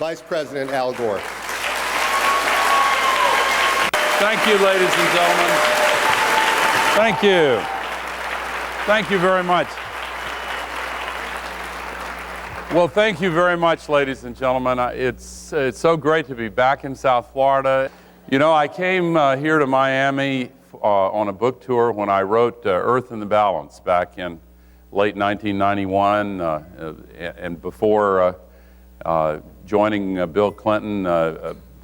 Vice President Al Gore. Thank you, ladies and gentlemen. Thank you. Thank you very much. Well, thank you very much, ladies and gentlemen. It's so great to be back in South Florida. You know, I came here to Miami on a book tour when I wrote Earth in the Balance back in late 1991 and before joining Bill Clinton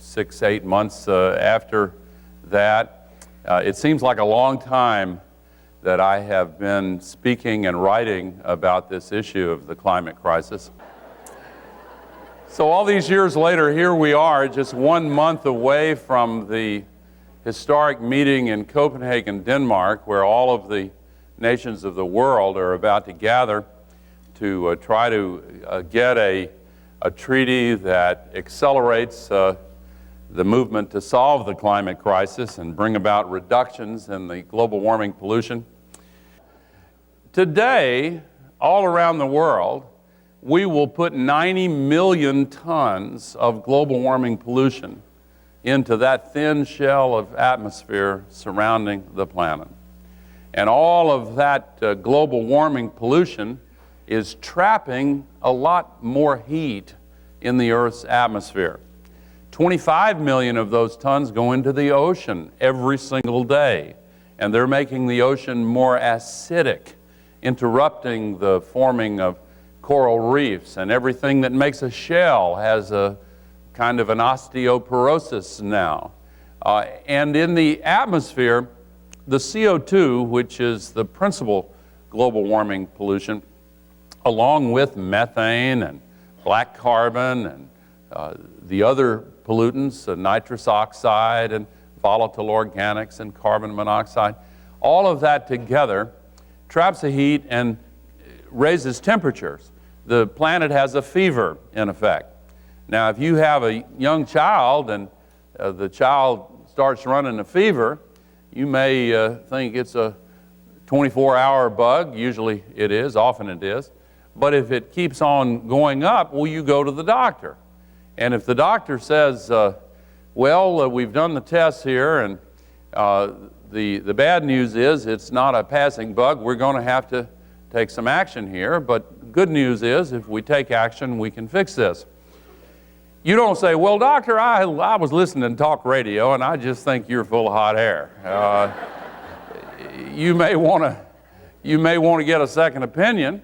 6-8 months after that. It seems like a long time that I have been speaking and writing about this issue of the climate crisis. So all these years later, here we are, just 1 month away from the historic meeting in Copenhagen, Denmark, where all of the nations of the world are about to gather to try to get a treaty that accelerates the movement to solve the climate crisis and bring about reductions in the global warming pollution. Today, all around the world, we will put 90 million tons of global warming pollution into that thin shell of atmosphere surrounding the planet. And all of that global warming pollution is trapping a lot more heat in the Earth's atmosphere. 25 million of those tons go into the ocean every single day, and they're making the ocean more acidic, interrupting the forming of coral reefs, and everything that makes a shell has a kind of an osteoporosis now. And in the atmosphere, the CO2, which is the principal global warming pollution, along with methane and black carbon and the other pollutants, nitrous oxide and volatile organics and carbon monoxide, all of that together traps the heat and raises temperatures. The planet has a fever, in effect. Now, if you have a young child and the child starts running a fever, you may think it's a 24-hour bug. Usually it is, often it is. But if it keeps on going up, well, you go to the doctor. And if the doctor says, we've done the tests here, and the bad news is it's not a passing bug, we're going to have to take some action here. But good news is if we take action, we can fix this. You don't say, well, doctor, I was listening to talk radio, and I just think you're full of hot air. You may want to get a second opinion.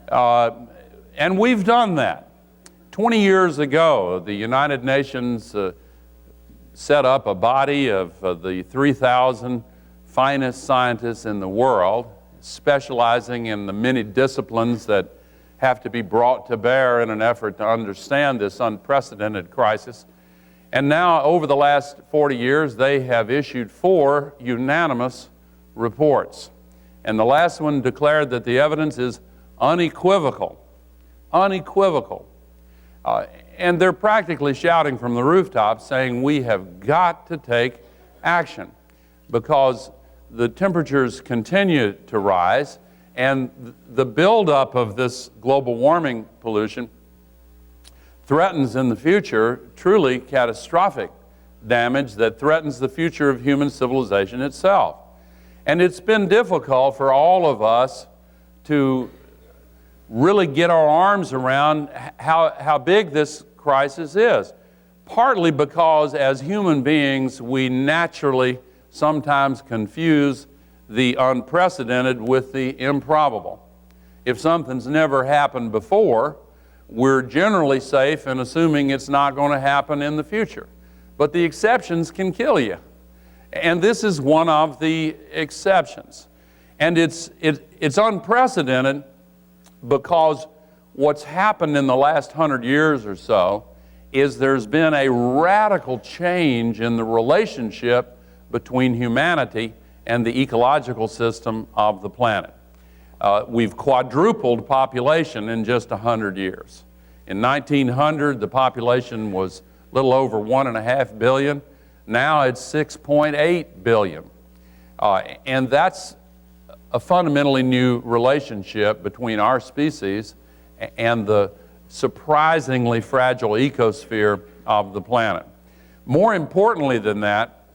And we've done that. 20 years ago, the United Nations set up a body of the 3,000 finest scientists in the world, specializing in the many disciplines that have to be brought to bear in an effort to understand this unprecedented crisis. And now, over the last 40 years, they have issued 4 unanimous reports. And the last one declared that the evidence is unequivocal. Unequivocal. And they're practically shouting from the rooftops saying we have got to take action because the temperatures continue to rise and the buildup of this global warming pollution threatens in the future truly catastrophic damage that threatens the future of human civilization itself. And it's been difficult for all of us to really get our arms around how big this crisis is. Partly because as human beings, we naturally sometimes confuse the unprecedented with the improbable. If something's never happened before, we're generally safe in assuming it's not going to happen in the future. But the exceptions can kill you. And this is one of the exceptions. And it's unprecedented because what's happened in the last 100 years or so is there's been a radical change in the relationship between humanity and the ecological system of the planet. We've quadrupled population in just 100 years. In 1900, the population was a little over 1.5 billion. Now it's 6.8 billion. And that's a fundamentally new relationship between our species and the surprisingly fragile ecosphere of the planet. More importantly than that,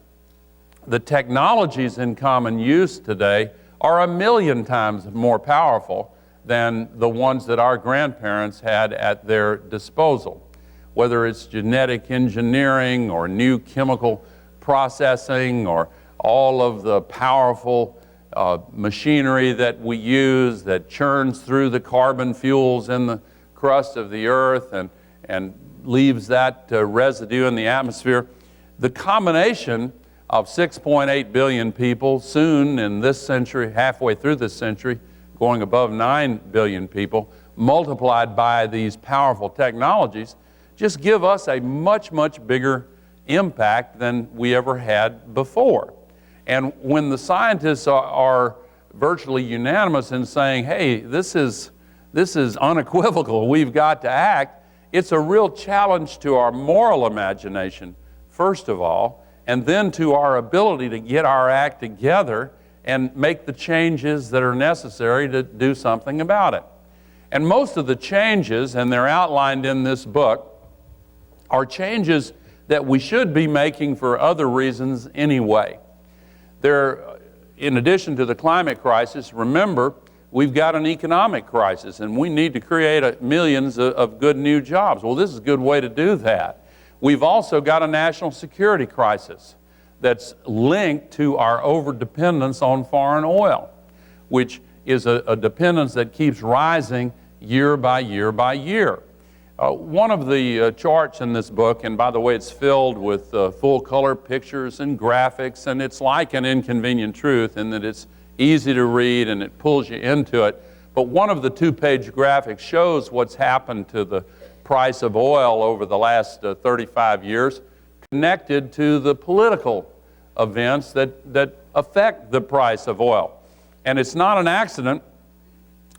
the technologies in common use today are 1,000,000 times more powerful than the ones that our grandparents had at their disposal. Whether it's genetic engineering or new chemical processing or all of the powerful machinery that we use that churns through the carbon fuels in the crust of the earth and leaves that residue in the atmosphere. The combination of 6.8 billion people, soon in this century, halfway through this century, going above 9 billion people, multiplied by these powerful technologies, just give us a much, much bigger impact than we ever had before. And when the scientists are virtually unanimous in saying, hey, this is unequivocal, we've got to act, it's a real challenge to our moral imagination, first of all, and then to our ability to get our act together and make the changes that are necessary to do something about it. And most of the changes, and they're outlined in this book, are changes that we should be making for other reasons anyway. In addition to the climate crisis, remember, we've got an economic crisis, and we need to create millions of good new jobs. Well, this is a good way to do that. We've also got a national security crisis that's linked to our overdependence on foreign oil, which is a dependence that keeps rising year by year by year. One of the charts in this book, and by the way, it's filled with full-color pictures and graphics, and it's like an inconvenient truth in that it's easy to read and it pulls you into it. But one of the two-page graphics shows what's happened to the price of oil over the last 35 years, connected to the political events that affect the price of oil. And it's not an accident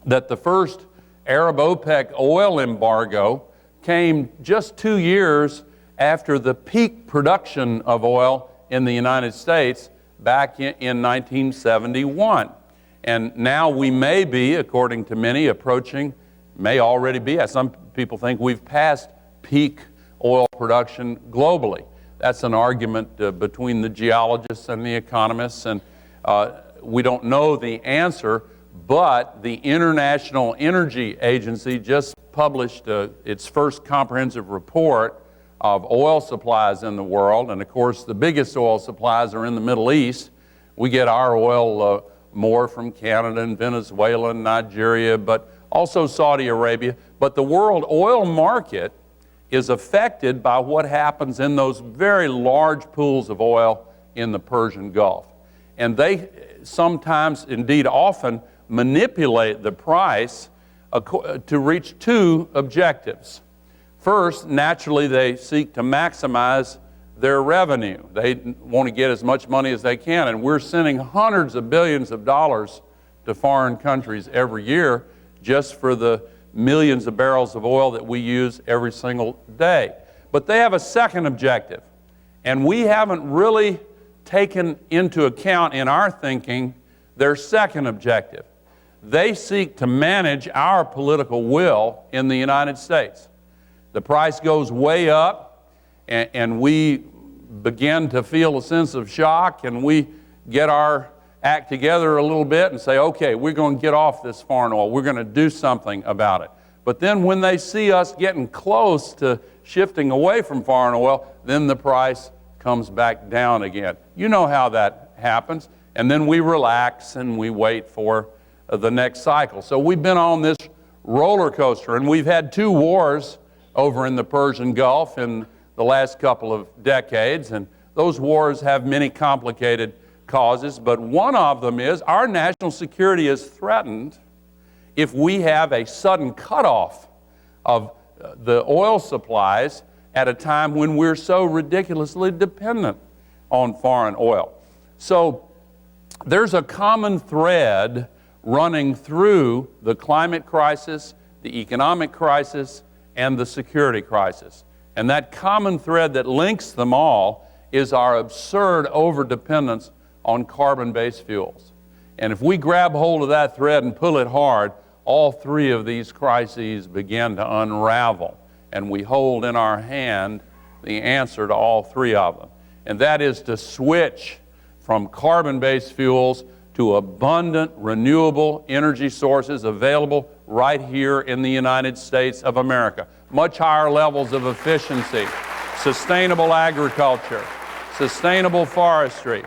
that the first Arab OPEC oil embargo came just 2 years after the peak production of oil in the United States back in 1971. And now we may be, according to many, may already be, as some people think, we've passed peak oil production globally. That's an argument between the geologists and the economists, and we don't know the answer, but the International Energy Agency just published its first comprehensive report of oil supplies in the world, and of course the biggest oil supplies are in the Middle East. We get our oil more from Canada and Venezuela and Nigeria, but also Saudi Arabia. But the world oil market is affected by what happens in those very large pools of oil in the Persian Gulf. And they sometimes, indeed often, manipulate the price to reach two objectives. First, naturally, they seek to maximize their revenue. They want to get as much money as they can, and we're sending hundreds of billions of dollars to foreign countries every year just for the millions of barrels of oil that we use every single day. But they have a second objective, and we haven't really taken into account in our thinking their second objective. They seek to manage our political will in the United States. The price goes way up, and we begin to feel a sense of shock, and we get our act together a little bit and say, okay, we're going to get off this foreign oil. We're going to do something about it. But then when they see us getting close to shifting away from foreign oil, then the price comes back down again. You know how that happens. And then we relax and we wait for the next cycle. So we've been on this roller coaster, and we've had 2 wars over in the Persian Gulf in the last couple of decades, and those wars have many complicated causes, but one of them is our national security is threatened if we have a sudden cutoff of the oil supplies at a time when we're so ridiculously dependent on foreign oil. So there's a common thread running through the climate crisis, the economic crisis, and the security crisis. And that common thread that links them all is our absurd overdependence on carbon-based fuels. And if we grab hold of that thread and pull it hard, all three of these crises begin to unravel, and we hold in our hand the answer to all three of them. And that is to switch from carbon-based fuels to abundant, renewable energy sources available right here in the United States of America. Much higher levels of efficiency, sustainable agriculture, sustainable forestry.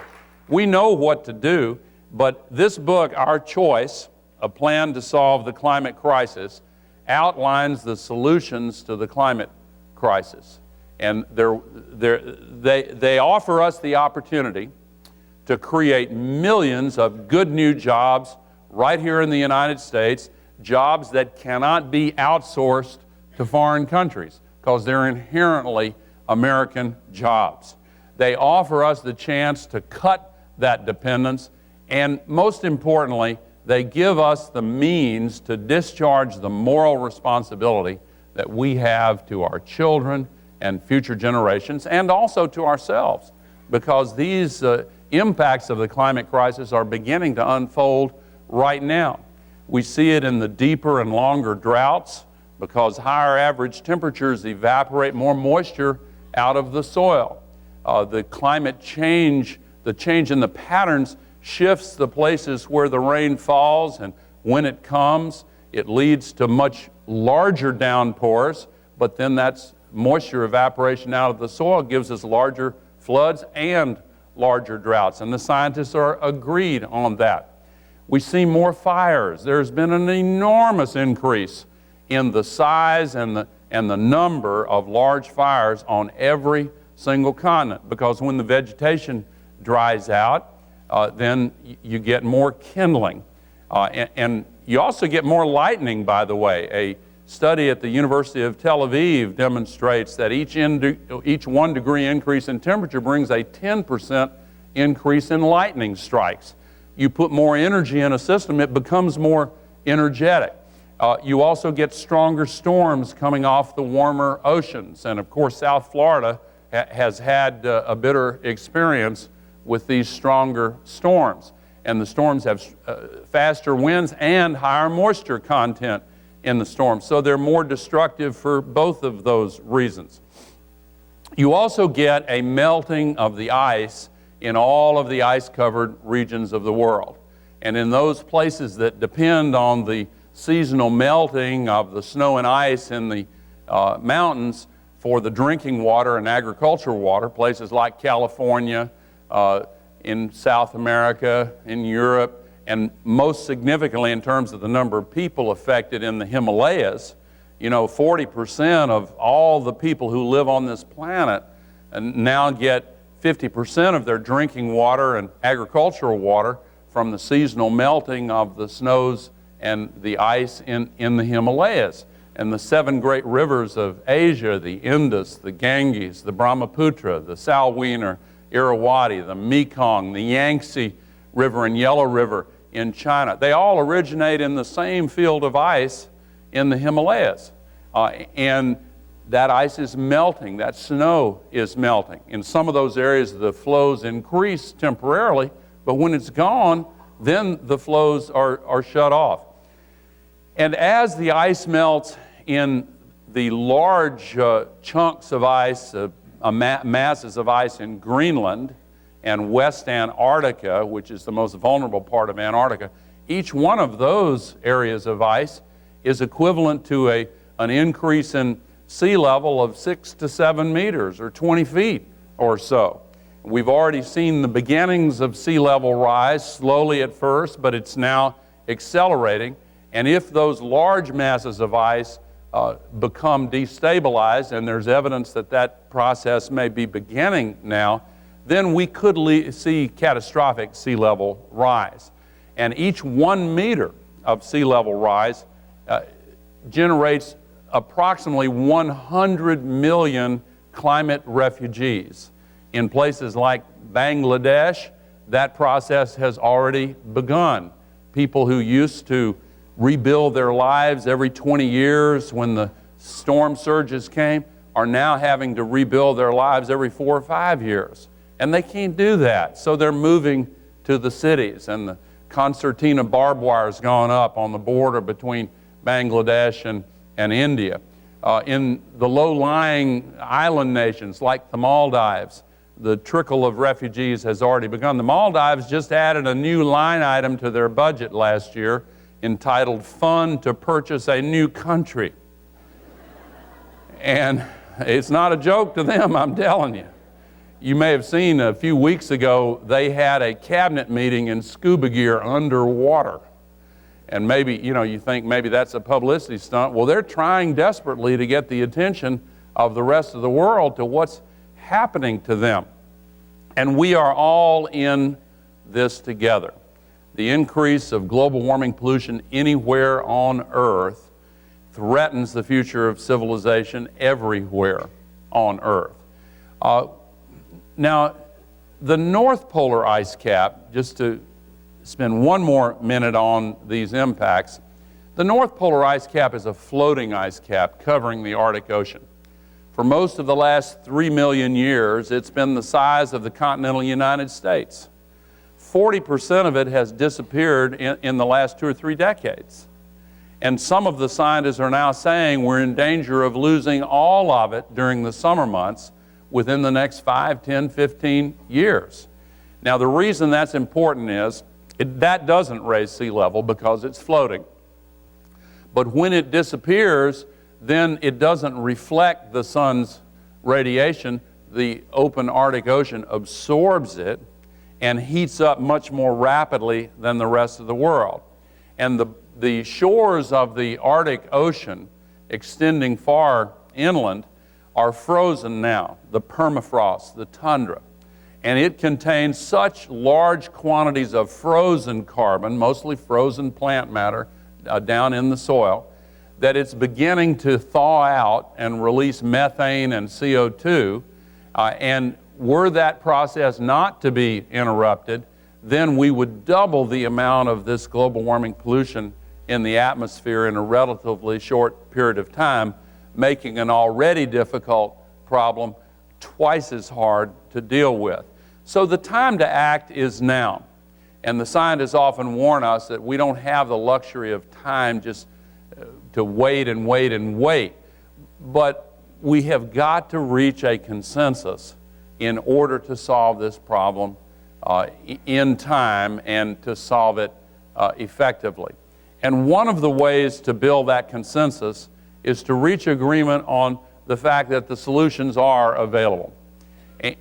We know what to do, but this book, Our Choice, A Plan to Solve the Climate Crisis, outlines the solutions to the climate crisis. And they offer us the opportunity to create millions of good new jobs right here in the United States, jobs that cannot be outsourced to foreign countries because they're inherently American jobs. They offer us the chance to cut that dependence, and most importantly, they give us the means to discharge the moral responsibility that we have to our children and future generations, and also to ourselves, because these impacts of the climate crisis are beginning to unfold right now. We see it in the deeper and longer droughts because higher average temperatures evaporate more moisture out of the soil. The climate change, the change in the patterns shifts the places where the rain falls, and when it comes, it leads to much larger downpours, but then that's moisture evaporation out of the soil gives us larger floods and larger droughts, and the scientists are agreed on that. We see more fires. There's been an enormous increase in the size and the number of large fires on every single continent, because when the vegetation dries out, then you get more kindling. And you also get more lightning, by the way. A study at the University of Tel Aviv demonstrates that each 1 degree increase in temperature brings a 10% increase in lightning strikes. You put more energy in a system, it becomes more energetic. You also get stronger storms coming off the warmer oceans. And of course, South Florida has had a bitter experience with these stronger storms. And the storms have faster winds and higher moisture content in the storm. So they're more destructive for both of those reasons. You also get a melting of the ice in all of the ice-covered regions of the world. And in those places that depend on the seasonal melting of the snow and ice in the mountains for the drinking water and agricultural water, places like California, in South America, in Europe, and most significantly in terms of the number of people affected in the Himalayas. You know, 40% of all the people who live on this planet now get 50% of their drinking water and agricultural water from the seasonal melting of the snows and the ice in the Himalayas. And the 7 great rivers of Asia, the Indus, the Ganges, the Brahmaputra, the Salween, Irrawaddy, the Mekong, the Yangtze River and Yellow River in China. They all originate in the same field of ice in the Himalayas. And that ice is melting, that snow is melting. In some of those areas, the flows increase temporarily, but when it's gone, then the flows are shut off. And as the ice melts in the large chunks of ice, masses of ice in Greenland and West Antarctica, which is the most vulnerable part of Antarctica, each one of those areas of ice is equivalent to an increase in sea level of 6 to 7 meters or 20 feet or so. We've already seen the beginnings of sea level rise, slowly at first, but it's now accelerating. And if those large masses of ice become destabilized, and there's evidence that that process may be beginning now, then we could see catastrophic sea level rise. And each 1 meter of sea level rise generates approximately 100 million climate refugees. In places like Bangladesh, that process has already begun. People who used to rebuild their lives every 20 years when the storm surges came are now having to rebuild their lives every 4 or 5 years. And they can't do that, so they're moving to the cities. And the concertina barbed wire has gone up on the border between Bangladesh and India. In the low-lying island nations like the Maldives, the trickle of refugees has already begun. The Maldives just added a new line item to their budget last year entitled Fund to Purchase a New Country. And it's not a joke to them, I'm telling you. You may have seen a few weeks ago, they had a cabinet meeting in scuba gear underwater. And maybe, you think maybe that's a publicity stunt. Well, they're trying desperately to get the attention of the rest of the world to what's happening to them. And we are all in this together. The increase of global warming pollution anywhere on Earth threatens the future of civilization everywhere on Earth. Now, the North Polar ice cap, just to spend one more minute on these impacts, the North Polar ice cap is a floating ice cap covering the Arctic Ocean. For most of the last 3 million years, it's been the size of the continental United States. 40% of it has disappeared in the last 2 or 3 decades. And some of the scientists are now saying we're in danger of losing all of it during the summer months within the next 5, 10, 15 years. Now, the reason that's important is that doesn't raise sea level because it's floating. But when it disappears, then it doesn't reflect the sun's radiation. The open Arctic Ocean absorbs it and heats up much more rapidly than the rest of the world. And the shores of the Arctic Ocean, extending far inland, are frozen now, the permafrost, the tundra. And it contains such large quantities of frozen carbon, mostly frozen plant matter down in the soil, that it's beginning to thaw out and release methane and CO2. And were that process not to be interrupted, then we would double the amount of this global warming pollution in the atmosphere in a relatively short period of time, making an already difficult problem twice as hard to deal with. So the time to act is now. And the scientists often warn us that we don't have the luxury of time just to wait and wait and wait. But we have got to reach a consensus in order to solve this problem in time and to solve it effectively. And one of the ways to build that consensus is to reach agreement on the fact that the solutions are available.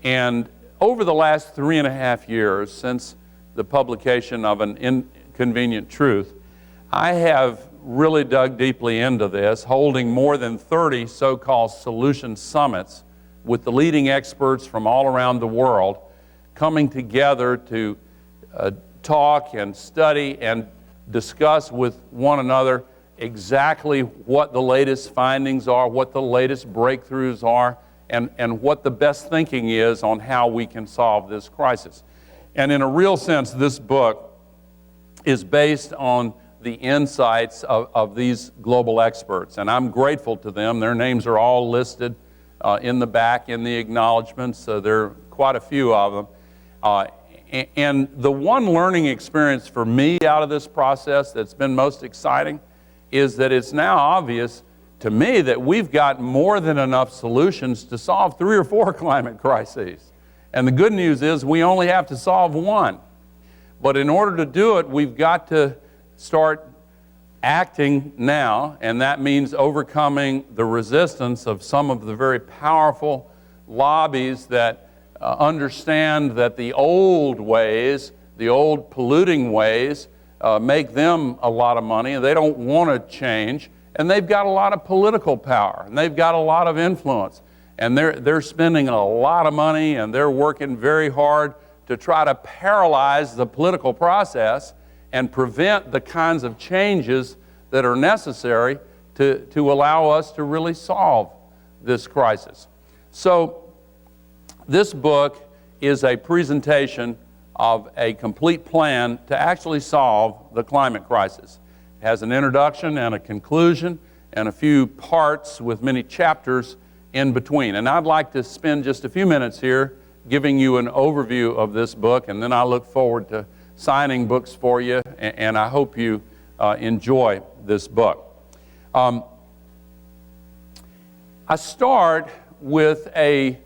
And over the last 3.5 years, since the publication of An Inconvenient Truth, I have really dug deeply into this, holding more than 30 so-called solution summits with the leading experts from all around the world, coming together to talk and study and discuss with one another exactly what the latest findings are, what the latest breakthroughs are, and what the best thinking is on how we can solve this crisis. And in a real sense, this book is based on the insights of these global experts. And I'm grateful to them. Their names are all listed in the back in the acknowledgments. There are quite a few of them. And the one learning experience for me out of this process that's been most exciting is that it's now obvious to me that we've got more than enough solutions to solve 3 or 4 climate crises. And the good news is we only have to solve one. But in order to do it, we've got to start acting now, and that means overcoming the resistance of some of the very powerful lobbies that understand that the old ways, the old polluting ways, make them a lot of money, and they don't want to change. And they've got a lot of political power, and they've got a lot of influence. And they're spending a lot of money, and they're working very hard to try to paralyze the political process and prevent the kinds of changes that are necessary to allow us to really solve this crisis. So this book is a presentation of a complete plan to actually solve the climate crisis. It has an introduction and a conclusion and a few parts with many chapters in between. And I'd like to spend just a few minutes here giving you an overview of this book, and then I look forward to signing books for you, and I hope you enjoy this book. I start with a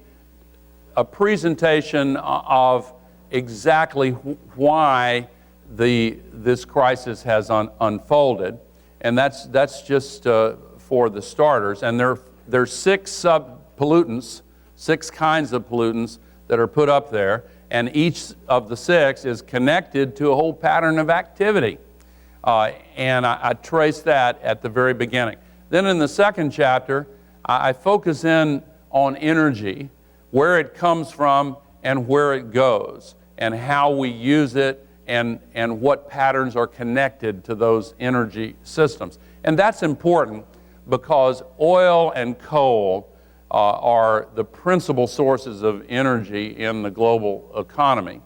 presentation of exactly why this crisis has unfolded, and that's just for the starters. And there's 6 sub-pollutants, 6 kinds of pollutants that are put up there, and each of the 6 is connected to a whole pattern of activity. And I trace that at the very beginning. Then in the second chapter, I focus in on energy, where it comes from and where it goes, and how we use it, and what patterns are connected to those energy systems. And that's important because oil and coal are the principal sources of energy in the global economy,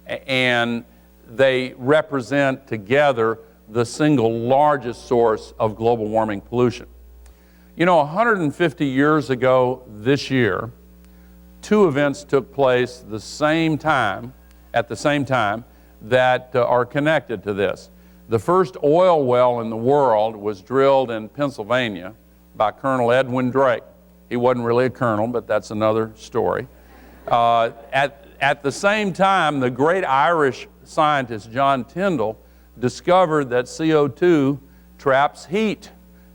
and they represent together the single largest source of global warming pollution. You know, 150 years ago this year, 2 events took place at the same time that are connected to this. The first oil well in the world was drilled in Pennsylvania by Colonel Edwin Drake. He wasn't really a colonel, but that's another story. At the same time, the great Irish scientist John Tyndall discovered that CO2 traps heat,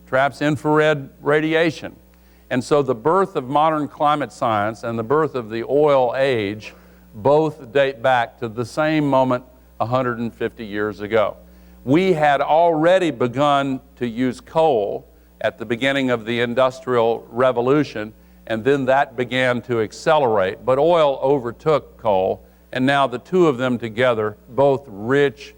traps infrared radiation. And so the birth of modern climate science and the birth of the oil age both date back to the same moment 150 years ago. We had already begun to use coal at the beginning of the Industrial Revolution, and then that began to accelerate. But oil overtook coal, and now the 2 of them together, both rich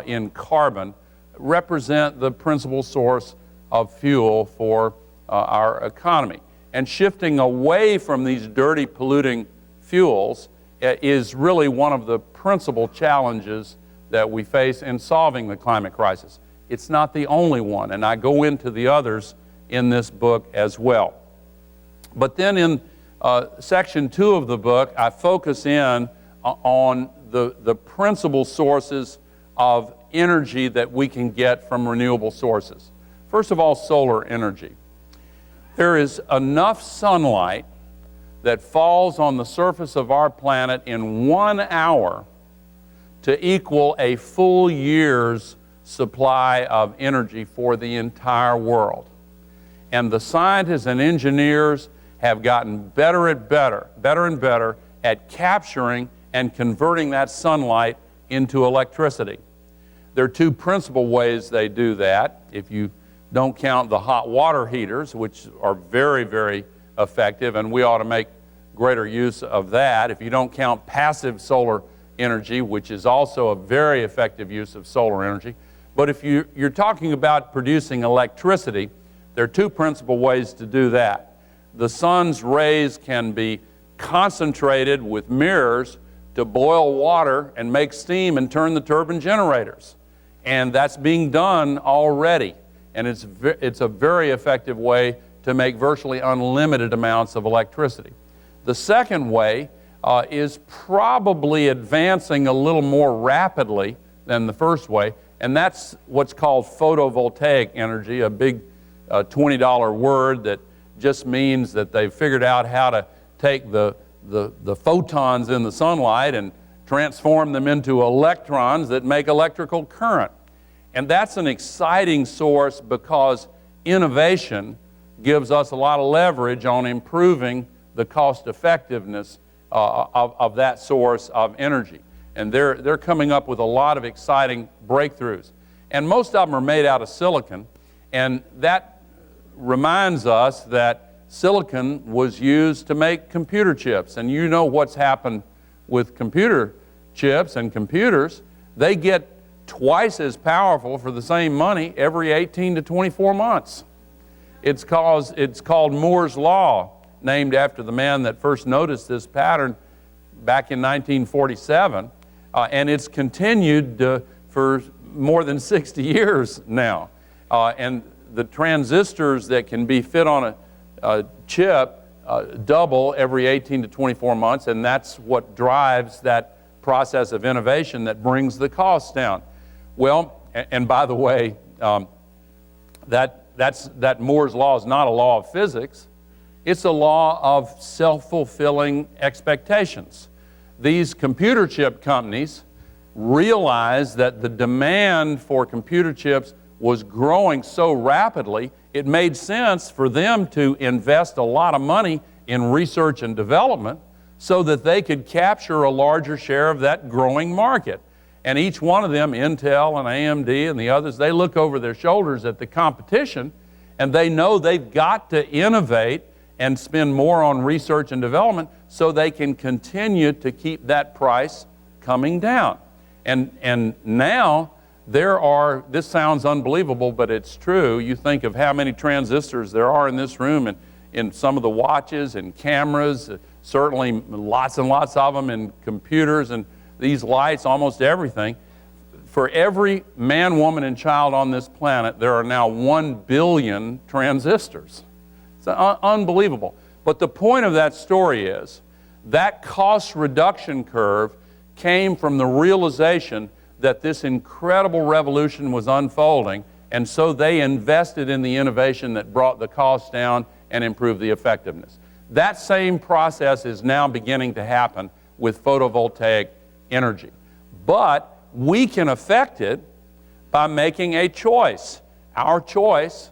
in carbon, represent the principal source of fuel for our economy. And shifting away from these dirty, polluting fuels is really one of the principal challenges that we face in solving the climate crisis. It's not the only one, and I go into the others in this book as well. But then in section 2 of the book, I focus in on the principal sources of energy that we can get from renewable sources. First of all, solar energy. There is enough sunlight that falls on the surface of our planet in 1 hour to equal a full year's supply of energy for the entire world. And the scientists and engineers have gotten better and better at capturing and converting that sunlight into electricity. There are 2 principal ways they do that. If you don't count the hot water heaters, which are very, very effective, and we ought to make greater use of that. If you don't count passive solar energy, which is also a very effective use of solar energy. But if you're talking about producing electricity, there are 2 principal ways to do that. The sun's rays can be concentrated with mirrors to boil water and make steam and turn the turbine generators. And that's being done already. And it's a very effective way to make virtually unlimited amounts of electricity. The second way is probably advancing a little more rapidly than the first way, and that's what's called photovoltaic energy, a big $20 word that just means that they've figured out how to take the photons in the sunlight and transform them into electrons that make electrical current. And that's an exciting source because innovation gives us a lot of leverage on improving the cost effectiveness of that source of energy. And they're coming up with a lot of exciting breakthroughs. And most of them are made out of silicon, and that reminds us that silicon was used to make computer chips. And you know what's happened with computer chips and computers. They get twice as powerful for the same money every 18 to 24 months. It's called Moore's Law, named after the man that first noticed this pattern back in 1947, and it's continued for more than 60 years now. And the transistors that can be fit on a chip double every 18 to 24 months, and that's what drives that process of innovation that brings the cost down. Well, and by the way, that Moore's law is not a law of physics. It's a law of self-fulfilling expectations. These computer chip companies realized that the demand for computer chips was growing so rapidly, it made sense for them to invest a lot of money in research and development so that they could capture a larger share of that growing market. And each one of them, Intel and AMD and the others, they look over their shoulders at the competition and they know they've got to innovate and spend more on research and development so they can continue to keep that price coming down. And now there are, this sounds unbelievable, but it's true. You think of how many transistors there are in this room and in some of the watches and cameras, certainly lots and lots of them in computers and these lights, almost everything. For every man, woman, and child on this planet, there are now 1 billion transistors. It's unbelievable. But the point of that story is that cost reduction curve came from the realization that this incredible revolution was unfolding, and so they invested in the innovation that brought the cost down and improved the effectiveness. That same process is now beginning to happen with photovoltaic energy. But we can affect it by making a choice. Our choice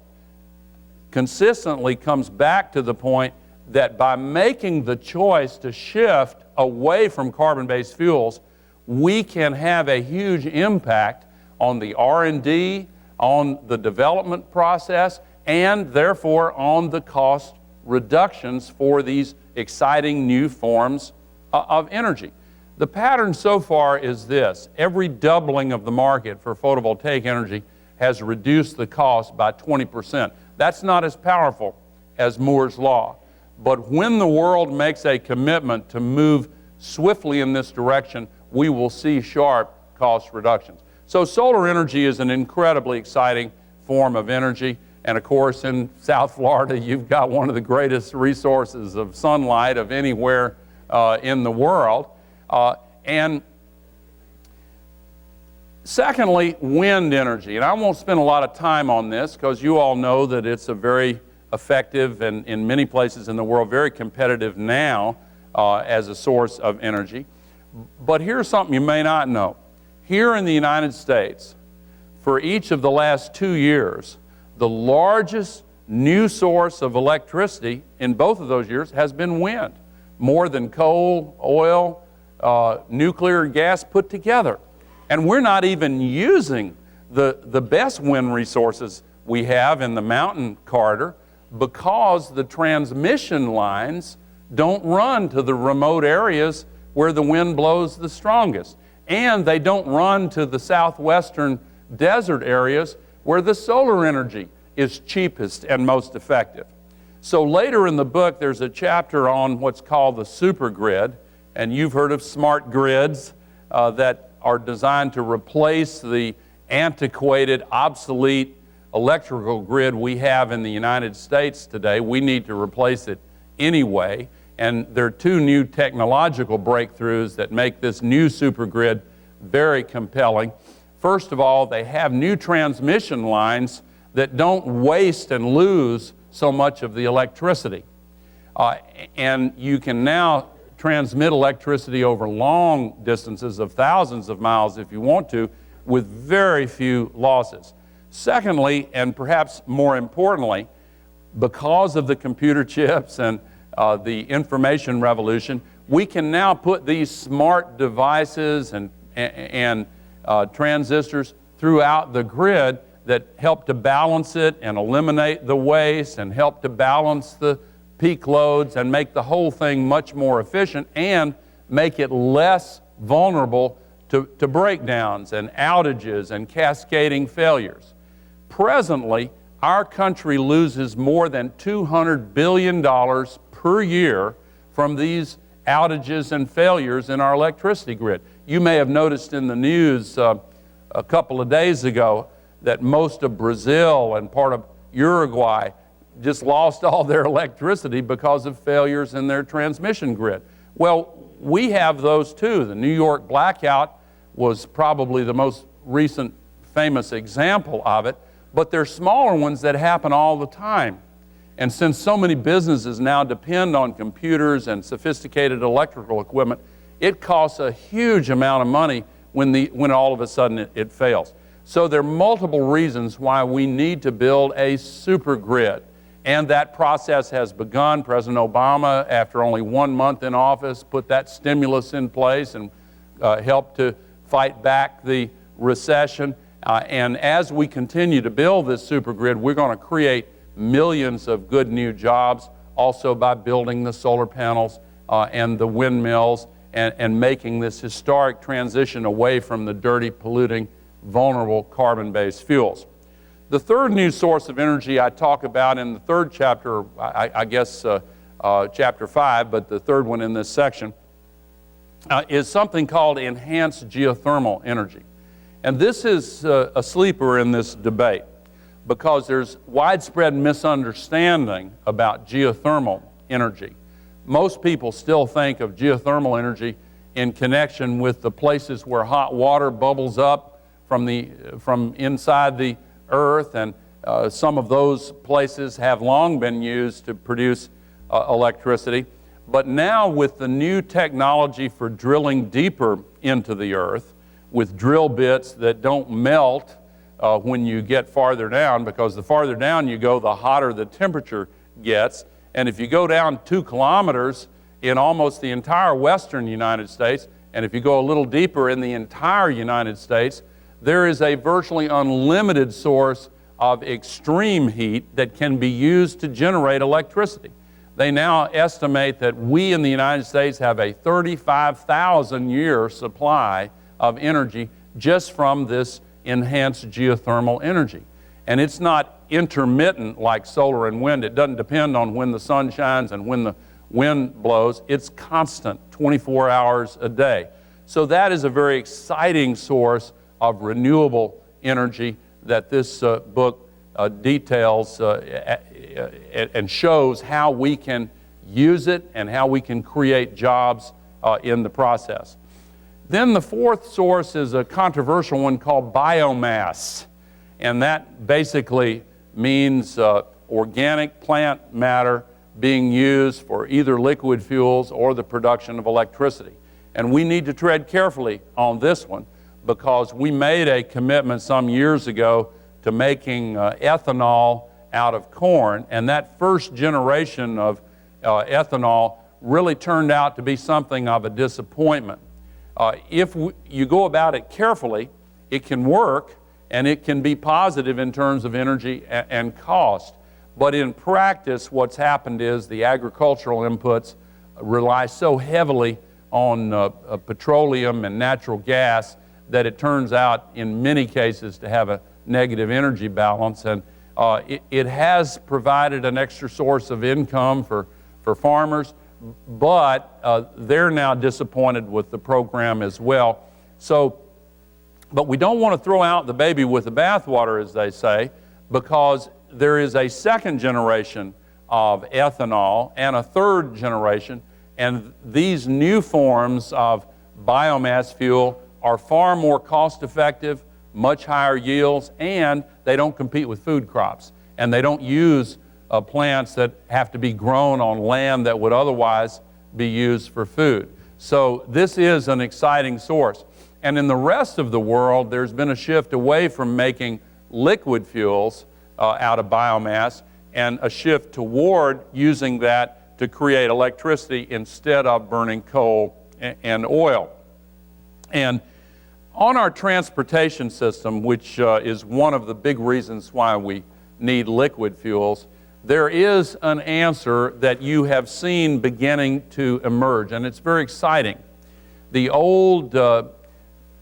consistently comes back to the point that by making the choice to shift away from carbon-based fuels, we can have a huge impact on the R&D, on the development process, and therefore on the cost reductions for these exciting new forms of energy. The pattern so far is this: every doubling of the market for photovoltaic energy has reduced the cost by 20%. That's not as powerful as Moore's law. But when the world makes a commitment to move swiftly in this direction, we will see sharp cost reductions. So solar energy is an incredibly exciting form of energy. And of course, in South Florida, you've got one of the greatest resources of sunlight of anywhere in the world. And secondly, wind energy. And I won't spend a lot of time on this because you all know that it's a very effective and in many places in the world very competitive now as a source of energy. But here's something you may not know. Here in the United States, for each of the last 2 years, the largest new source of electricity in both of those years has been wind, more than coal, oil, nuclear, gas put together. And we're not even using the best wind resources we have in the mountain corridor because the transmission lines don't run to the remote areas where the wind blows the strongest. And they don't run to the southwestern desert areas where the solar energy is cheapest and most effective. So later in the book, there's a chapter on what's called the supergrid, and you've heard of smart grids that are designed to replace the antiquated, obsolete electrical grid we have in the United States today. We need to replace it anyway. And there are 2 new technological breakthroughs that make this new supergrid very compelling. First of all, they have new transmission lines that don't waste and lose so much of the electricity. And you can now transmit electricity over long distances of thousands of miles if you want to, with very few losses. Secondly, and perhaps more importantly, because of the computer chips and the information revolution, we can now put these smart devices and transistors throughout the grid that help to balance it and eliminate the waste and help to balance the peak loads and make the whole thing much more efficient and make it less vulnerable to breakdowns and outages and cascading failures. Presently, our country loses more than $200 billion per year from these outages and failures in our electricity grid. You may have noticed in the news a couple of days ago that most of Brazil and part of Uruguay just lost all their electricity because of failures in their transmission grid. Well, we have those too. The New York blackout was probably the most recent famous example of it, but there's smaller ones that happen all the time. And since so many businesses now depend on computers and sophisticated electrical equipment, it costs a huge amount of money when all of a sudden it fails. So there are multiple reasons why we need to build a super grid. And that process has begun. President Obama, after only 1 month in office, put that stimulus in place and helped to fight back the recession. And as we continue to build this super grid, we're going to create millions of good new jobs, also by building the solar panels and the windmills and making this historic transition away from the dirty, polluting, vulnerable carbon-based fuels. The third new source of energy I talk about in the third chapter, I guess chapter 5, but the third one in this section, is something called enhanced geothermal energy. And this is a sleeper in this debate because there's widespread misunderstanding about geothermal energy. Most people still think of geothermal energy in connection with the places where hot water bubbles up from inside the earth, and some of those places have long been used to produce electricity. But now with the new technology for drilling deeper into the earth, with drill bits that don't melt when you get farther down, because the farther down you go, the hotter the temperature gets. And if you go down 2 kilometers in almost the entire western United States, and if you go a little deeper in the entire United States, there is a virtually unlimited source of extreme heat that can be used to generate electricity. They now estimate that we in the United States have a 35,000-year supply of energy just from this enhanced geothermal energy. And it's not intermittent like solar and wind. It doesn't depend on when the sun shines and when the wind blows. It's constant, 24 hours a day. So that is a very exciting source of renewable energy that this book details and shows how we can use it and how we can create jobs in the process. Then the fourth source is a controversial one called biomass, and that basically means organic plant matter being used for either liquid fuels or the production of electricity. And we need to tread carefully on this one, because we made a commitment some years ago to making ethanol out of corn, and that first generation of ethanol really turned out to be something of a disappointment. If you go about it carefully, it can work, and it can be positive in terms of energy and cost. But in practice, what's happened is the agricultural inputs rely so heavily on petroleum and natural gas that it turns out in many cases to have a negative energy balance. And it has provided an extra source of income for farmers, but they're now disappointed with the program as well. But we don't want to throw out the baby with the bathwater, as they say, because there is a second generation of ethanol and a third generation, and these new forms of biomass fuel are far more cost-effective, much higher yields, and they don't compete with food crops. And they don't use plants that have to be grown on land that would otherwise be used for food. So this is an exciting source. And in the rest of the world, there's been a shift away from making liquid fuels out of biomass and a shift toward using that to create electricity instead of burning coal and oil. And on our transportation system, which is one of the big reasons why we need liquid fuels, there is an answer that you have seen beginning to emerge, and it's very exciting. The old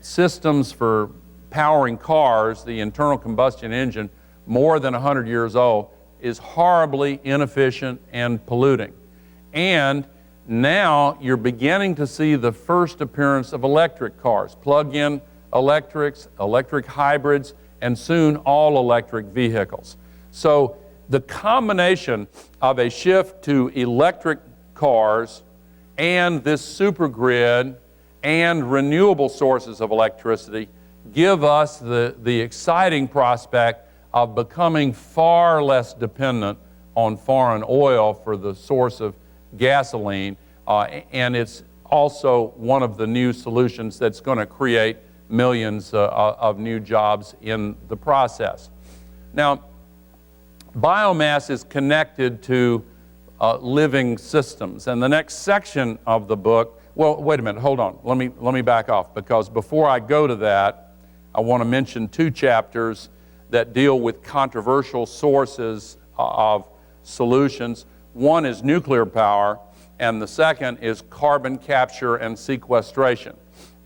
systems for powering cars, the internal combustion engine, more than 100 years old, is horribly inefficient and polluting. And now you're beginning to see the first appearance of electric cars, plug-in electrics, electric hybrids, and soon all electric vehicles. So the combination of a shift to electric cars and this supergrid and renewable sources of electricity give us the exciting prospect of becoming far less dependent on foreign oil for the source of gasoline, and it's also one of the new solutions that's going to create millions of new jobs in the process. Now, biomass is connected to living systems, and the next section of the book, well, wait a minute, hold on, let me back off, because before I go to that, I want to mention two chapters that deal with controversial sources of solutions. One is nuclear power, and the second is carbon capture and sequestration.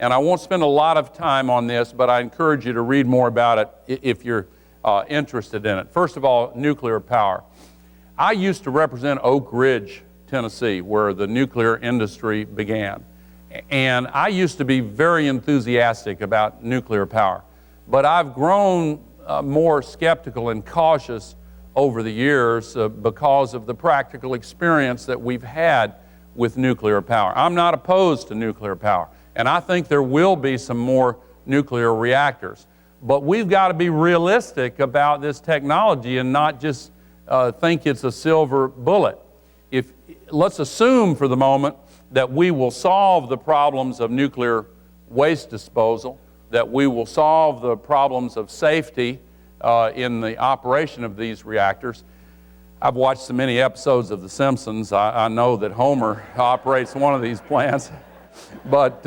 And I won't spend a lot of time on this, but I encourage you to read more about it if you're interested in it. First of all, nuclear power. I used to represent Oak Ridge, Tennessee, where the nuclear industry began. And I used to be very enthusiastic about nuclear power. But I've grown more skeptical and cautious over the years because of the practical experience that we've had with nuclear power. I'm not opposed to nuclear power, and I think there will be some more nuclear reactors. But we've got to be realistic about this technology and not just think it's a silver bullet. Let's assume for the moment that we will solve the problems of nuclear waste disposal, that we will solve the problems of safety in the operation of these reactors. I've watched so many episodes of The Simpsons, I know that Homer operates one of these plants. But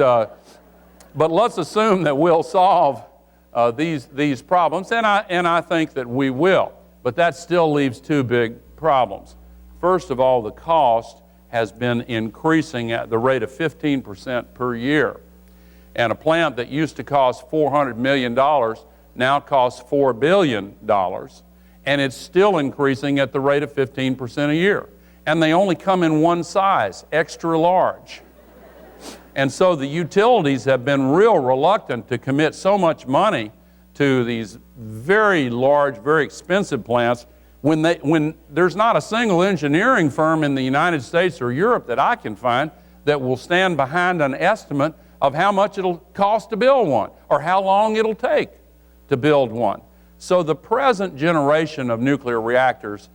let's assume that we'll solve these problems, and I think that we will. But that still leaves two big problems. First of all, the cost has been increasing at the rate of 15% per year. And a plant that used to cost $400 million now costs $4 billion, and it's still increasing at the rate of 15% a year. And they only come in one size, extra large. And so the utilities have been real reluctant to commit so much money to these very large, very expensive plants when there's not a single engineering firm in the United States or Europe that I can find that will stand behind an estimate of how much it'll cost to build one or how long it'll take to build one. So the present generation of nuclear reactors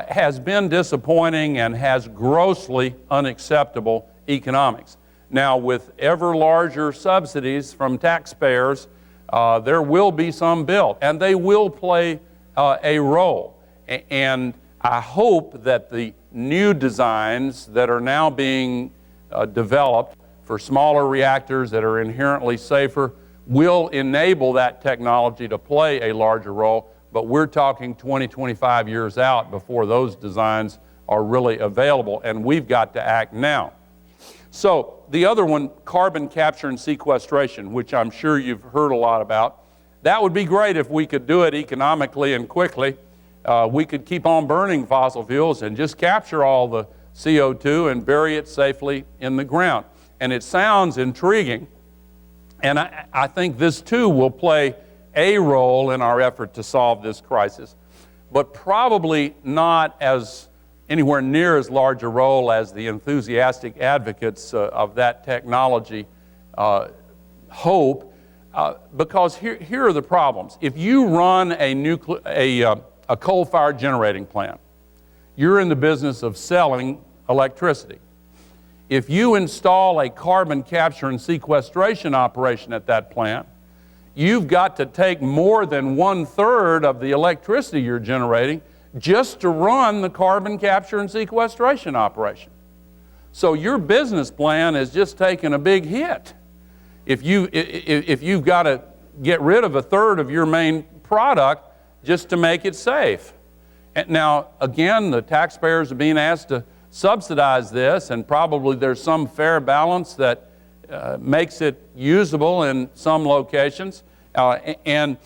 has been disappointing and has grossly unacceptable economics. Now, with ever larger subsidies from taxpayers, there will be some built, and they will play a role. And I hope that the new designs that are now being developed for smaller reactors that are inherently safer will enable that technology to play a larger role, but we're talking 20, 25 years out before those designs are really available, and we've got to act now. So the other one, carbon capture and sequestration, which I'm sure you've heard a lot about, that would be great if we could do it economically and quickly. We could keep on burning fossil fuels and just capture all the CO2 and bury it safely in the ground. And it sounds intriguing, and I think this too will play a role in our effort to solve this crisis, but probably not as anywhere near as large a role as the enthusiastic advocates of that technology hope, because here are the problems. If you run a coal-fired generating plant, you're in the business of selling electricity. If you install a carbon capture and sequestration operation at that plant, you've got to take more than 1/3 of the electricity you're generating just to run the carbon capture and sequestration operation. So your business plan is just taking a big hit. If you've got to get rid of 1/3 of your main product just to make it safe. And now, again, the taxpayers are being asked to subsidize this, and probably there's some fair balance that makes it usable in some locations. And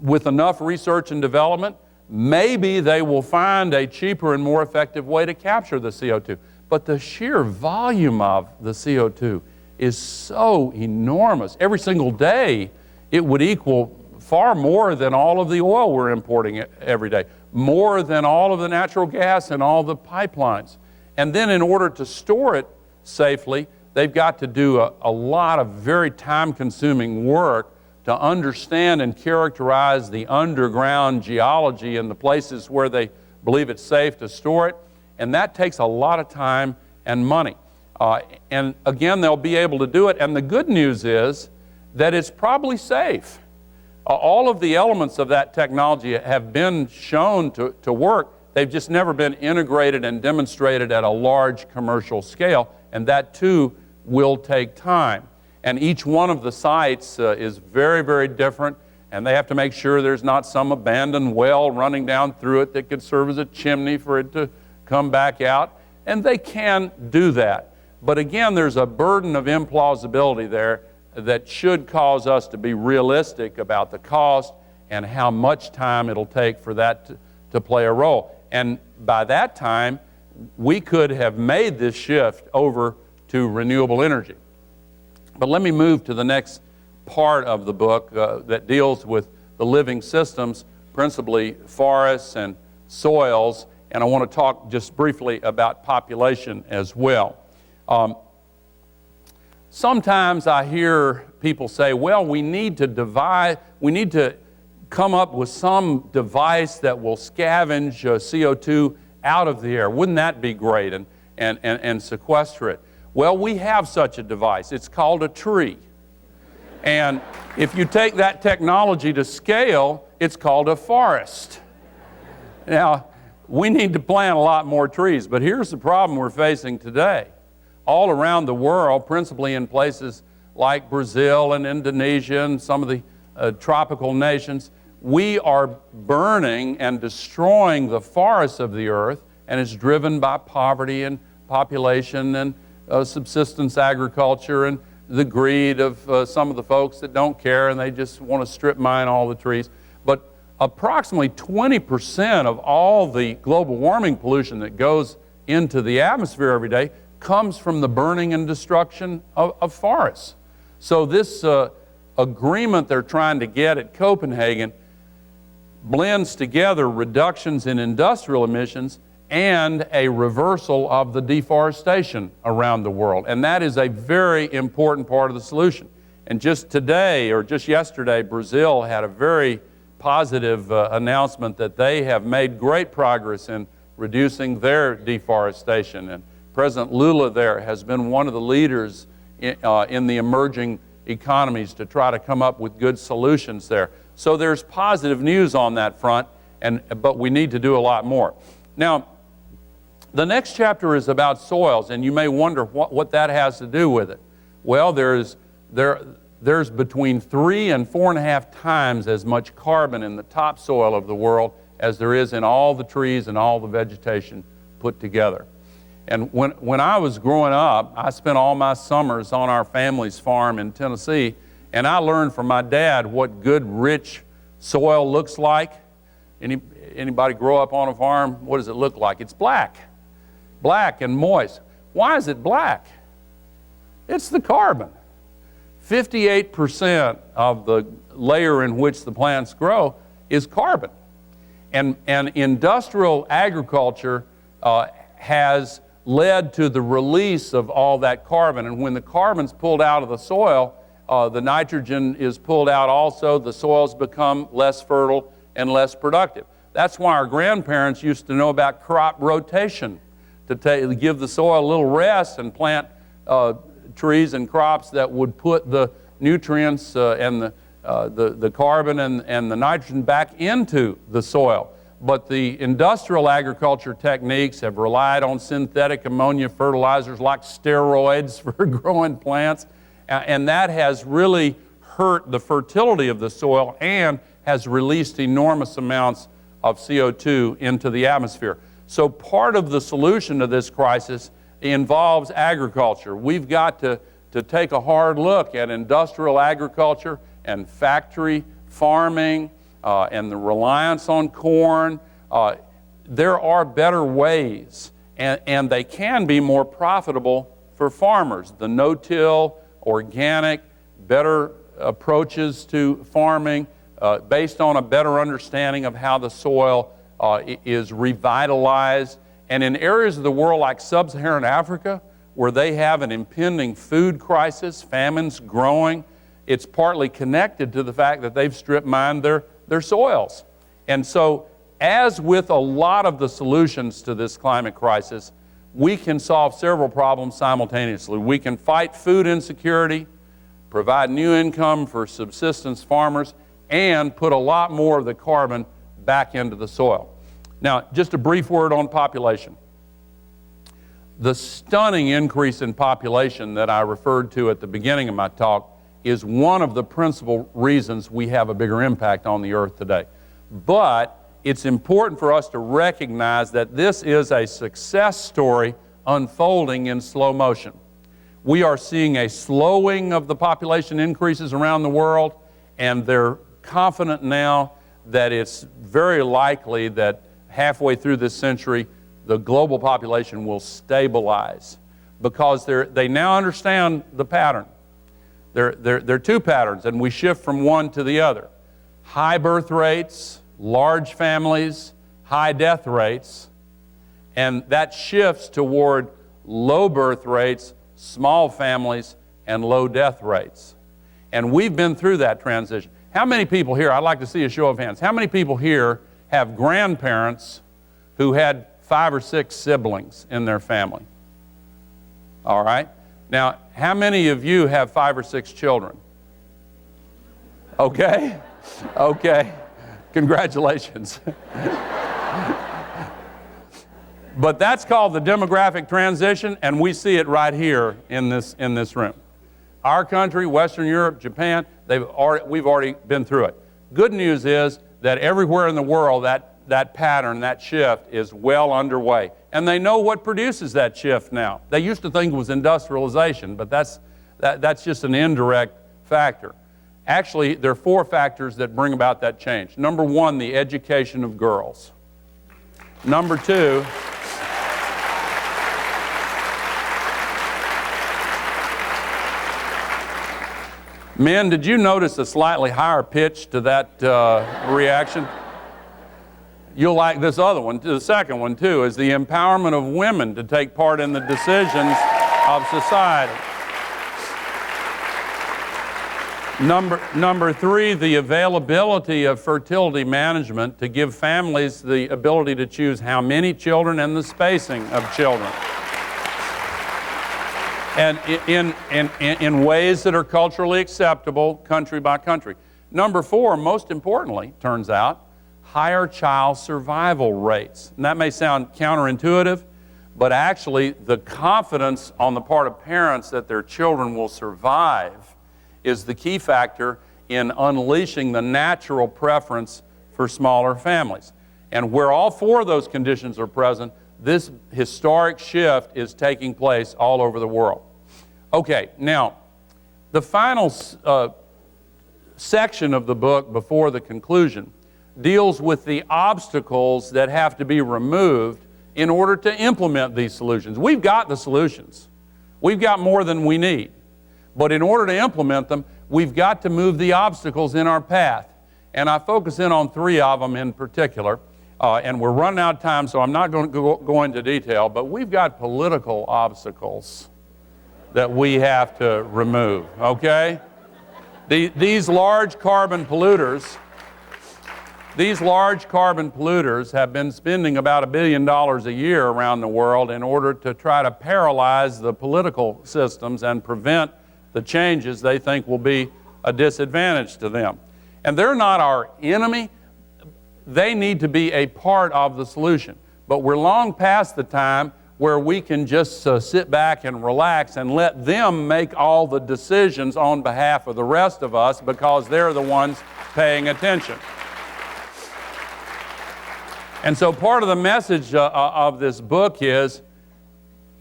with enough research and development, maybe they will find a cheaper and more effective way to capture the CO2. But the sheer volume of the CO2 is so enormous. Every single day, it would equal far more than all of the oil we're importing every day, more than all of the natural gas and all the pipelines. And then in order to store it safely. They've got to do a lot of very time-consuming work to understand and characterize the underground geology in the places where they believe it's safe to store it. And that takes a lot of time and money. And again, they'll be able to do it. And the good news is that it's probably safe. All of the elements of that technology have been shown to work. They've just never been integrated and demonstrated at a large commercial scale. And that too will take time. And each one of the sites is very, very different. And they have to make sure there's not some abandoned well running down through it that could serve as a chimney for it to come back out. And they can do that. But again, there's a burden of implausibility there that should cause us to be realistic about the cost and how much time it'll take for that to play a role. And by that time, we could have made this shift over to renewable energy. But let me move to the next part of the book that deals with the living systems, principally forests and soils, and I want to talk just briefly about population as well. Sometimes I hear people say, well, we need to come up with some device that will scavenge CO2 out of the air. Wouldn't that be great, and sequester it? Well, we have such a device. It's called a tree. And if you take that technology to scale, it's called a forest. Now, we need to plant a lot more trees, but here's the problem we're facing today. All around the world, principally in places like Brazil and Indonesia and some of the tropical nations, we are burning and destroying the forests of the earth, and it's driven by poverty and population and subsistence agriculture and the greed of some of the folks that don't care and they just want to strip mine all the trees. But approximately 20% of all the global warming pollution that goes into the atmosphere every day comes from the burning and destruction of forests. So this agreement they're trying to get at Copenhagen blends together reductions in industrial emissions and a reversal of the deforestation around the world. And that is a very important part of the solution. And just today, or just yesterday, Brazil had a very positive announcement that they have made great progress in reducing their deforestation. And President Lula there has been one of the leaders in the emerging economies to try to come up with good solutions there. So there's positive news on that front, but we need to do a lot more. Now, the next chapter is about soils, and you may wonder what that has to do with it. Well, there's between 3 and 4.5 times as much carbon in the topsoil of the world as there is in all the trees and all the vegetation put together. And when I was growing up, I spent all my summers on our family's farm in Tennessee, and I learned from my dad what good, rich soil looks like. Anybody grow up on a farm? What does it look like? It's black. Black and moist. Why is it black? It's the carbon. 58% of the layer in which the plants grow is carbon. And industrial agriculture has led to the release of all that carbon. And when the carbon's pulled out of the soil, the nitrogen is pulled out also. The soils become less fertile and less productive. That's why our grandparents used to know about crop rotation, to give the soil a little rest and plant trees and crops that would put the nutrients and the carbon and the nitrogen back into the soil. But the industrial agriculture techniques have relied on synthetic ammonia fertilizers like steroids for growing plants, and that has really hurt the fertility of the soil and has released enormous amounts of CO2 into the atmosphere. So part of the solution to this crisis involves agriculture. We've got to take a hard look at industrial agriculture and factory farming and the reliance on corn. There are better ways, and they can be more profitable for farmers. The no-till, organic, better approaches to farming based on a better understanding of how the soil is revitalized. And in areas of the world like sub-Saharan Africa, where they have an impending food crisis, famines growing. It's partly connected to the fact that they've strip mined their soils. And so, as with a lot of the solutions to this climate crisis, we can solve several problems simultaneously. We can fight food insecurity, provide new income for subsistence farmers, and put a lot more of the carbon back into the soil. Now, just a brief word on population. The stunning increase in population that I referred to at the beginning of my talk is one of the principal reasons we have a bigger impact on the earth today. But it's important for us to recognize that this is a success story unfolding in slow motion. We are seeing a slowing of the population increases around the world, and they're confident now that it's very likely that halfway through this century, the global population will stabilize, because they now understand the pattern. There are two patterns, and we shift from one to the other. High birth rates, large families, high death rates, and that shifts toward low birth rates, small families, and low death rates. And we've been through that transition. How many people here, I'd like to see a show of hands, how many people here have grandparents who had 5 or 6 siblings in their family? All right. Now, how many of you have 5 or 6 children? Okay. Okay. Congratulations. But that's called the demographic transition, and we see it right here in this room. Our country, Western Europe, Japan, we've already been through it. Good news is that everywhere in the world, that pattern, that shift is well underway. And they know what produces that shift now. They used to think it was industrialization, but that's just an indirect factor. Actually, there are 4 factors that bring about that change. Number 1, the education of girls. Number 2, men, did you notice a slightly higher pitch to that reaction? You'll like this other one. The second one, too, is the empowerment of women to take part in the decisions of society. Number 3, the availability of fertility management to give families the ability to choose how many children and the spacing of children. And in ways that are culturally acceptable, country by country. Number 4, most importantly, turns out, higher child survival rates. And that may sound counterintuitive, but actually the confidence on the part of parents that their children will survive is the key factor in unleashing the natural preference for smaller families. And where all 4 of those conditions are present, this historic shift is taking place all over the world. Okay, now, the final section of the book before the conclusion deals with the obstacles that have to be removed in order to implement these solutions. We've got the solutions. We've got more than we need. But in order to implement them, we've got to move the obstacles in our path. And I focus in on 3 of them in particular. And we're running out of time, so I'm not going to go into detail, but we've got political obstacles that we have to remove, okay? These large carbon polluters have been spending about $1 billion a year around the world in order to try to paralyze the political systems and prevent the changes they think will be a disadvantage to them. And they're not our enemy. They need to be a part of the solution. But we're long past the time where we can just sit back and relax and let them make all the decisions on behalf of the rest of us, because they're the ones paying attention. And so part of the message of this book is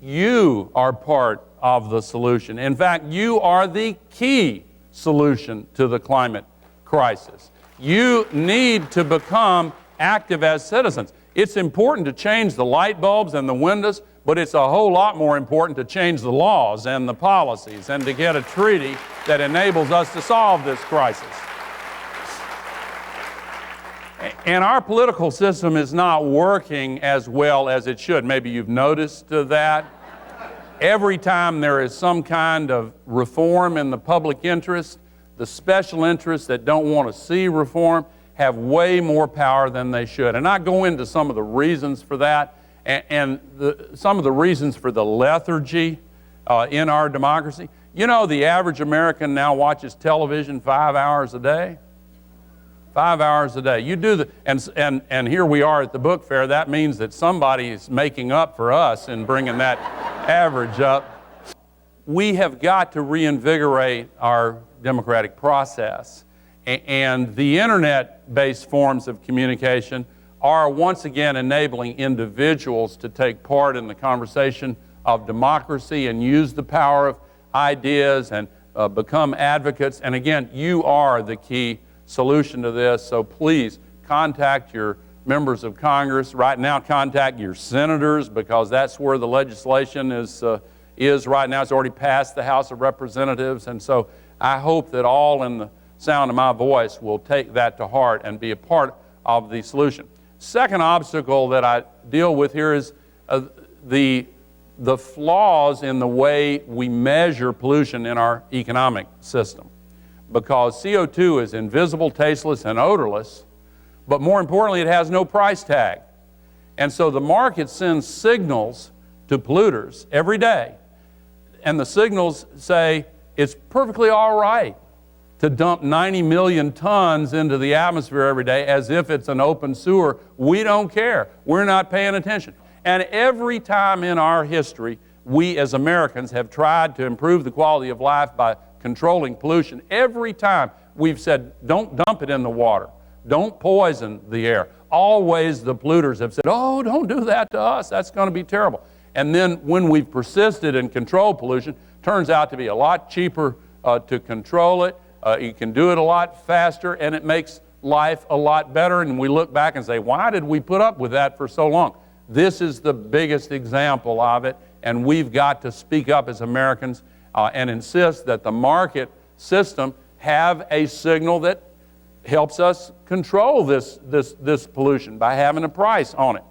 you are part of the solution. In fact, you are the key solution to the climate crisis. You need to become active as citizens. It's important to change the light bulbs and the windows, but it's a whole lot more important to change the laws and the policies and to get a treaty that enables us to solve this crisis. And our political system is not working as well as it should. Maybe you've noticed that. Every time there is some kind of reform in the public interest, the special interests that don't want to see reform have way more power than they should. And I go into some of the reasons for that and some of the reasons for the lethargy in our democracy. You know, the average American now watches television 5 hours a day. 5 hours a day. You do the, and here we are at the book fair. That means that somebody is making up for us in bringing that average up. We have got to reinvigorate our democratic process. And the internet-based forms of communication are once again enabling individuals to take part in the conversation of democracy and use the power of ideas and become advocates. And again, you are the key solution to this, so please contact your members of Congress. Right now, contact your senators, because that's where the legislation is right now. It's already passed the House of Representatives, and so I hope that all in the sound of my voice will take that to heart and be a part of the solution. Second obstacle that I deal with here is the flaws in the way we measure pollution in our economic system. Because CO2 is invisible, tasteless, and odorless, but more importantly, it has no price tag. And so the market sends signals to polluters every day, and the signals say it's perfectly all right to dump 90 million tons into the atmosphere every day as if it's an open sewer. We don't care. We're not paying attention. And every time in our history, we as Americans have tried to improve the quality of life by controlling pollution. Every time we've said, don't dump it in the water. Don't poison the air. Always the polluters have said, oh, don't do that to us. That's going to be terrible. And then when we've persisted in control pollution, turns out to be a lot cheaper to control it. You can do it a lot faster, and it makes life a lot better. And we look back and say, why did we put up with that for so long? This is the biggest example of it, and we've got to speak up as Americans and insist that the market system have a signal that helps us control this pollution by having a price on it.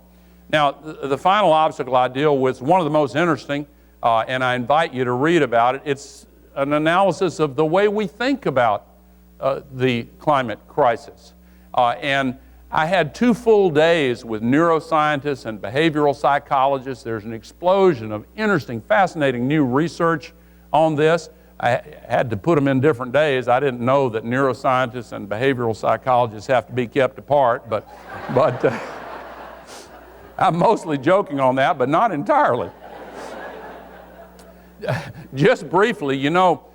Now, the final obstacle I deal with is one of the most interesting, and I invite you to read about it. It's an analysis of the way we think about the climate crisis. And I had 2 full days with neuroscientists and behavioral psychologists. There's an explosion of interesting, fascinating new research on this. I had to put them in different days. I didn't know that neuroscientists and behavioral psychologists have to be kept apart, but I'm mostly joking on that, but not entirely. Just briefly, you know,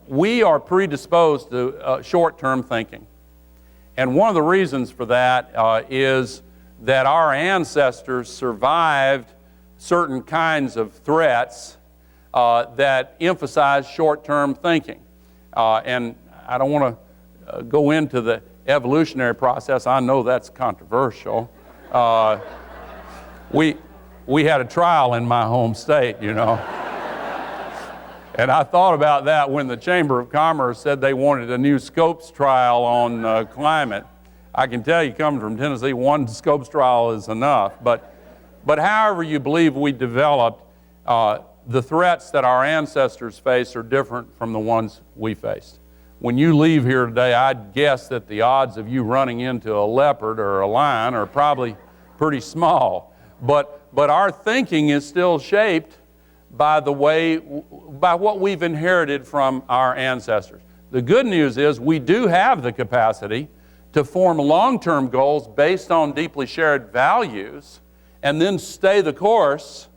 we are predisposed to short-term thinking. And one of the reasons for that is that our ancestors survived certain kinds of threats that emphasize short-term thinking. And I don't want to go into the evolutionary process. I know that's controversial. We had a trial in my home state, you know. And I thought about that when the Chamber of Commerce said they wanted a new Scopes trial on climate. I can tell you, coming from Tennessee, one Scopes trial is enough. But however you believe we developed, the threats that our ancestors faced are different from the ones we faced. When you leave here today, I'd guess that the odds of you running into a leopard or a lion are probably pretty small. But our thinking is still shaped by what we've inherited from our ancestors. The good news is we do have the capacity to form long-term goals based on deeply shared values and then stay the course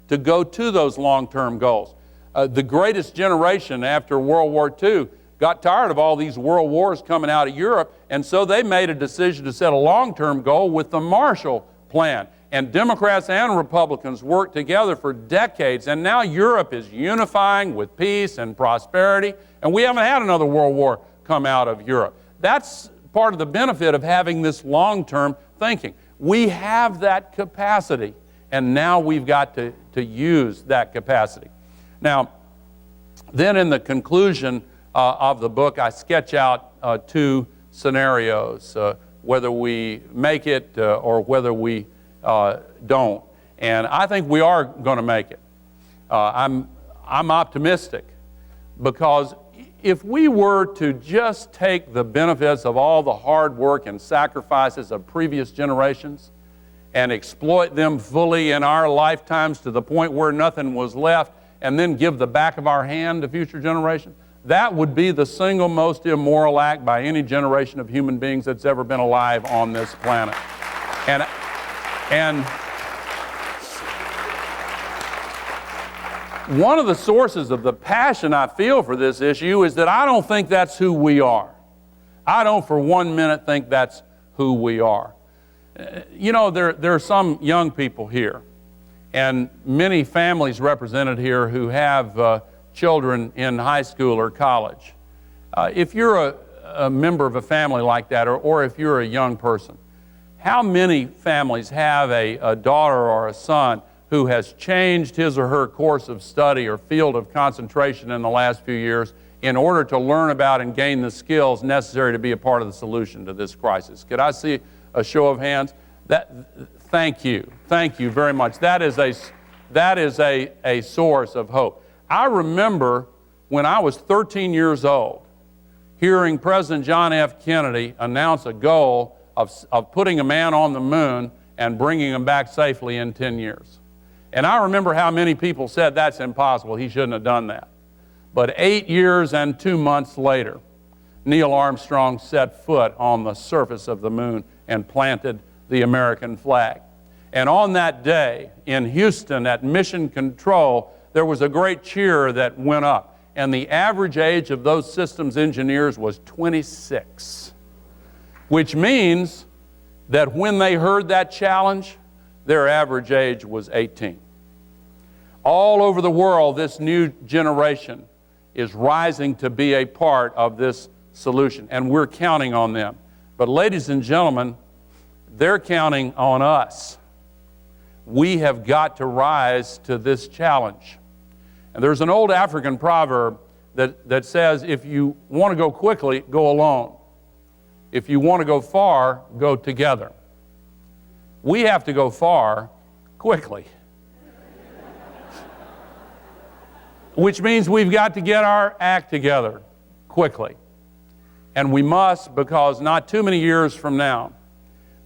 to go to those long-term goals. The greatest generation after World War II got tired of all these world wars coming out of Europe, and so they made a decision to set a long-term goal with the Marshall Plan. And Democrats and Republicans worked together for decades, and now Europe is unifying with peace and prosperity, and we haven't had another world war come out of Europe. That's part of the benefit of having this long-term thinking. We have that capacity, and now we've got to use that capacity. Now, then in the conclusion of the book, I sketch out 2 scenarios, whether we make it or whether we don't. And I think we are going to make it. I'm optimistic, because if we were to just take the benefits of all the hard work and sacrifices of previous generations and exploit them fully in our lifetimes to the point where nothing was left, and then give the back of our hand to future generations, that would be the single most immoral act by any generation of human beings that's ever been alive on this planet. And one of the sources of the passion I feel for this issue is that I don't think that's who we are. I don't for 1 minute think that's who we are. You know, there are some young people here, and many families represented here who have children in high school or college. If you're a member of a family like that, or if you're a young person, how many families have a daughter or a son who has changed his or her course of study or field of concentration in the last few years in order to learn about and gain the skills necessary to be a part of the solution to this crisis? Could I see a show of hands? Thank you very much. That is a source of hope. I remember when I was 13 years old, hearing President John F. Kennedy announce a goal of putting a man on the moon and bringing him back safely in 10 years. And I remember how many people said that's impossible, he shouldn't have done that. But 8 years and 2 months later, Neil Armstrong set foot on the surface of the moon and planted the American flag. And on that day in Houston at Mission Control, there was a great cheer that went up. And the average age of those systems engineers was 26, which means that when they heard that challenge, their average age was 18. All over the world, this new generation is rising to be a part of this solution, and we're counting on them. But ladies and gentlemen, they're counting on us. We have got to rise to this challenge. And there's an old African proverb that says, if you want to go quickly, go alone. If you want to go far, go together. We have to go far quickly. Which means we've got to get our act together quickly. And we must, because not too many years from now,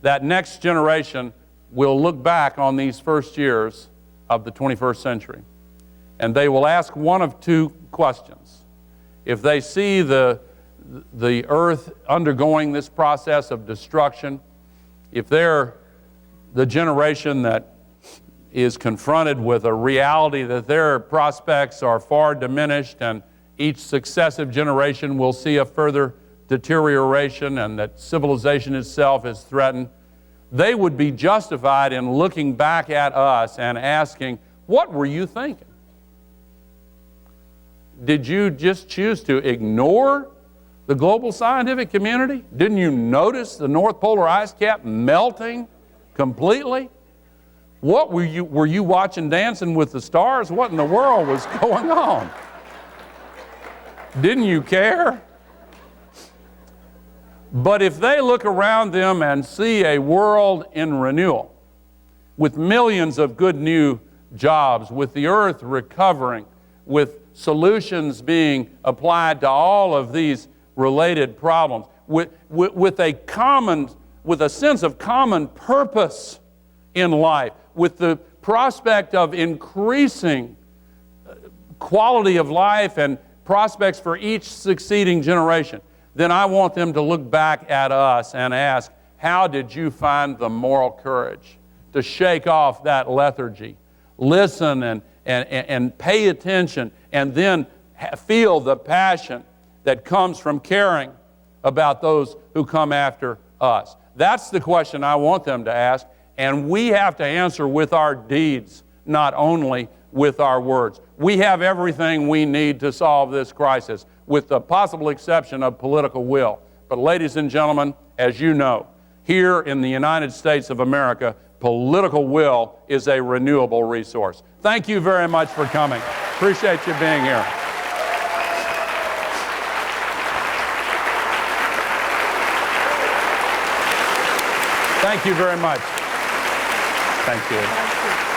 that next generation will look back on these first years of the 21st century. And they will ask one of two questions. If they see the earth undergoing this process of destruction, if they're the generation that is confronted with a reality that their prospects are far diminished and each successive generation will see a further deterioration and that civilization itself is threatened, they would be justified in looking back at us and asking, what were you thinking? Did you just choose to ignore the global scientific community? Didn't you notice the North Polar ice cap melting completely? What were you watching Dancing with the Stars? What in the world was going on? Didn't you care? But if they look around them and see a world in renewal, with millions of good new jobs, with the earth recovering, with solutions being applied to all of these related problems, with a sense of common purpose in life, with the prospect of increasing quality of life and prospects for each succeeding generation, then I want them to look back at us and ask, how did you find the moral courage to shake off that lethargy, listen and pay attention, and then feel the passion that comes from caring about those who come after us? That's the question I want them to ask, and we have to answer with our deeds, not only with our words. We have everything we need to solve this crisis, with the possible exception of political will. But ladies and gentlemen, as you know, here in the United States of America, political will is a renewable resource. Thank you very much for coming. Appreciate you being here. Thank you very much. Thank you.